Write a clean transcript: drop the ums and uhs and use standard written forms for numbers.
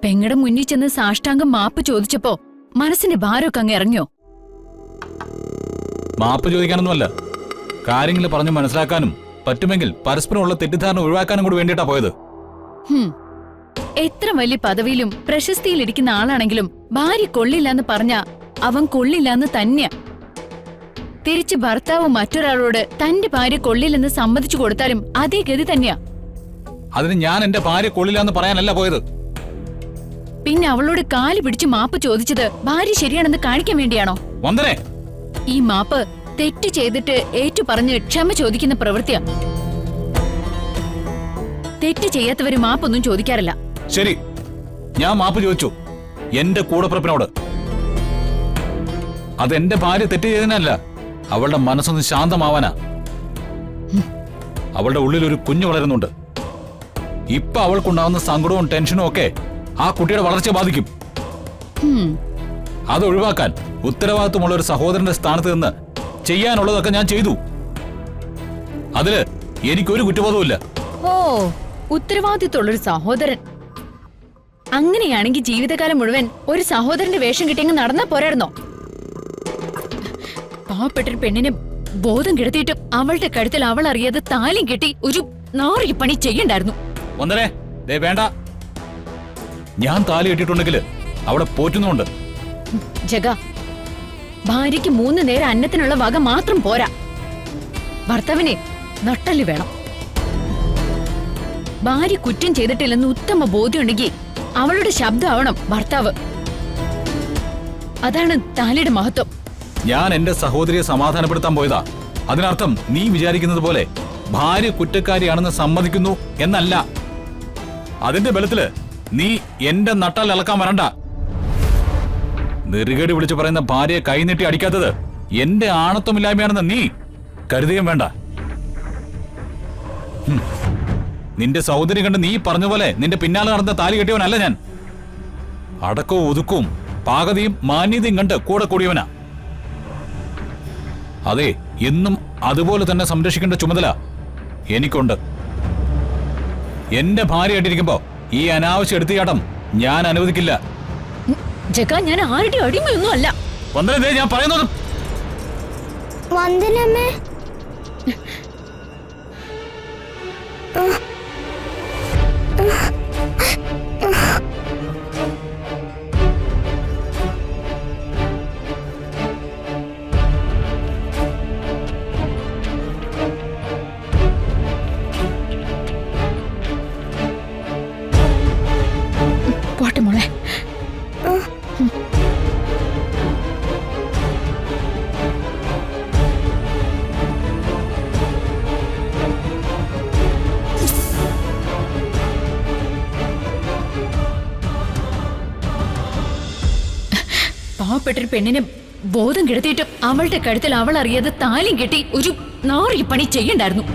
പെങ്ങടെ മുന്നിൽ ചെന്ന് സാഷ്ടാംഗം മാപ്പ് ചോദിച്ചപ്പോ മനസ്സിന്റെ ഭാരമൊക്കെ അങ്ങ് ഇറങ്ങിയോ? മാപ്പ് ചോദിക്കാനൊന്നുമല്ല, കാര്യങ്ങൾ പറഞ്ഞു മനസ്സിലാക്കാനും പറ്റുമെങ്കിൽ പരസ്പരമുള്ള തെറ്റിദ്ധാരണ ഒഴിവാക്കാനും കൂടി വേണ്ടിയിട്ടാ പോയത്. എത്ര വലിയ പദവിയിലും പ്രശസ്തിയിലിരിക്കുന്ന ആളാണെങ്കിലും ഭാര്യ കൊള്ളില്ലാന്ന് പറഞ്ഞ അവൻ കൊള്ളില്ലാന്ന് തന്നെയാ. തിരിച്ച് ഭർത്താവ് മറ്റൊരാളോട് തന്റെ ഭാര്യ കൊള്ളില്ലെന്ന് സമ്മതിച്ചു കൊടുത്താലും അതേ ഗതി തന്നെയാ. അതിന് ഞാൻ എന്റെ ഭാര്യ കൊള്ളില്ലാന്ന് പറയാനല്ല പോയത്. പിന്നെ അവളോട് കാല് പിടിച്ച് മാപ്പ് ചോദിച്ചത് ഭാര്യ ശരിയാണെന്ന് കാണിക്കാൻ വേണ്ടിയാണോ? വന്ദനേ, ഈ മാപ്പ് തെറ്റ് ചെയ്തിട്ട് ഏറ്റു പറഞ്ഞ് ക്ഷമ ചോദിക്കുന്ന പ്രവൃത്തിയാ. തെറ്റ് ചെയ്യാത്തവര് മാപ്പൊന്നും ചോദിക്കാറില്ല. ശരി, ഞാൻ മാപ്പ് ചോദിച്ചു എന്റെ കൂടപ്പിറപ്പിനോട്. അതെന്റെ ഭാര്യ തെറ്റ് ചെയ്തതിനല്ല, അവളുടെ മനസ്സൊന്ന് ശാന്തമാവാനാ. അവളുടെ ഉള്ളിൽ ഒരു കുഞ്ഞു വളരുന്നുണ്ട്. ഇപ്പൊ അവൾക്കുണ്ടാവുന്ന സങ്കടവും ടെൻഷനും ഒക്കെ ആ കുട്ടിയുടെ വളർച്ചയെ ബാധിക്കും. അത് ഒഴിവാക്കാൻ ഉത്തരവാദിത്വമുള്ള ഒരു സഹോദരന്റെ സ്ഥാനത്ത് നിന്ന് ചെയ്യാനുള്ളതൊക്കെ ഞാൻ ചെയ്തു. അതില് എനിക്കൊരു കുറ്റബോധവുമില്ല. ഓ, ഉത്തരവാദിത്വമുള്ളൊരു സഹോദരൻ. അങ്ങനെയാണെങ്കിൽ ജീവിതകാലം മുഴുവൻ ഒരു സഹോദരന്റെ വേഷം കിട്ടിയങ്ങ് നടന്നാ പോരായിരുന്നോ? പാവപ്പെട്ടൊരു പെണ്ണിനെ ബോധം കിടത്തിയിട്ട് അവളുടെ കഴുത്തിൽ അവൾ അറിയാതെ താലിയും കെട്ടി ഒരു നാറിയ പണി ചെയ്യണ്ടായിരുന്നു. വന്ദനേ, ദേ വേണ്ട. ഞാൻ താലി കെട്ടിയിട്ടുണ്ടെങ്കിൽ അവിടെ പോറ്റുന്നുണ്ട്. ജഗ, ഭാര്യയ്ക്ക് 3 നേരം അന്നത്തിനുള്ള വക മാത്രം പോരാ, ഭർത്താവിനെ നട്ടല് വേണം. ഭാര്യ കുറ്റം ചെയ്തിട്ടില്ലെന്ന് ഉത്തമ ബോധ്യമുണ്ടെങ്കിൽ അവളുടെ ശബ്ദമാവണം ഭർത്താവ്. അതാണ് താലിയുടെ മഹത്വം. ഞാൻ എന്റെ സഹോദരിയെ സമാധാനപ്പെടുത്താൻ പോയതാ. അതിനർത്ഥം നീ വിചാരിക്കുന്നത് പോലെ ഭാര്യ കുറ്റക്കാരിയാണെന്ന് സമ്മതിക്കുന്നു എന്നല്ല. അതിന്റെ ബലത്തില് നീ എന്റെ നട്ടാൽ ഇളക്കാൻ വരണ്ട. നെറുകേട് വിളിച്ചു പറയുന്ന ഭാര്യയെ കൈനീട്ടി അടിക്കാത്തത് എന്റെ ആണത്വമില്ലായ്മയാണെന്ന് നീ കരുതുകയും വേണ്ട. നിന്റെ സഹോദരി കണ്ട് നീ പറഞ്ഞ പോലെ നിന്റെ പിന്നാലെ നടന്ന താലി കെട്ടിയവനല്ല ഞാൻ. അടക്കവും ഒതുക്കവും പാകതയും മാന്യതയും കണ്ട് കൂടെ കൂടിയവനാ. അതെ, എന്നും അതുപോലെ തന്നെ സംരക്ഷിക്കേണ്ട ചുമതല എനിക്കുണ്ട്. എന്റെ ഭാര്യയായിട്ടിരിക്കുമ്പോ ഈ അനാവശ്യ എടുത്തിയാട്ടം ഞാൻ അനുവദിക്കില്ല. ജഗ, ഞാൻ ആരുടെ അടിമയൊന്നും അല്ല. വന്ദനേ, ഞാൻ പറയുന്നത്. വന്ദനമ്മേ, പോട്ടെ മോളെ. പാവപ്പെട്ടൊരു പെണ്ണിനെ ബോധം കിടത്തിയിട്ട് അവളുടെ കഴുത്തിൽ അവൾ അറിയാതെ താലിയും കെട്ടി ഒരു നാറിയ പണി ചെയ്യണ്ടായിരുന്നു.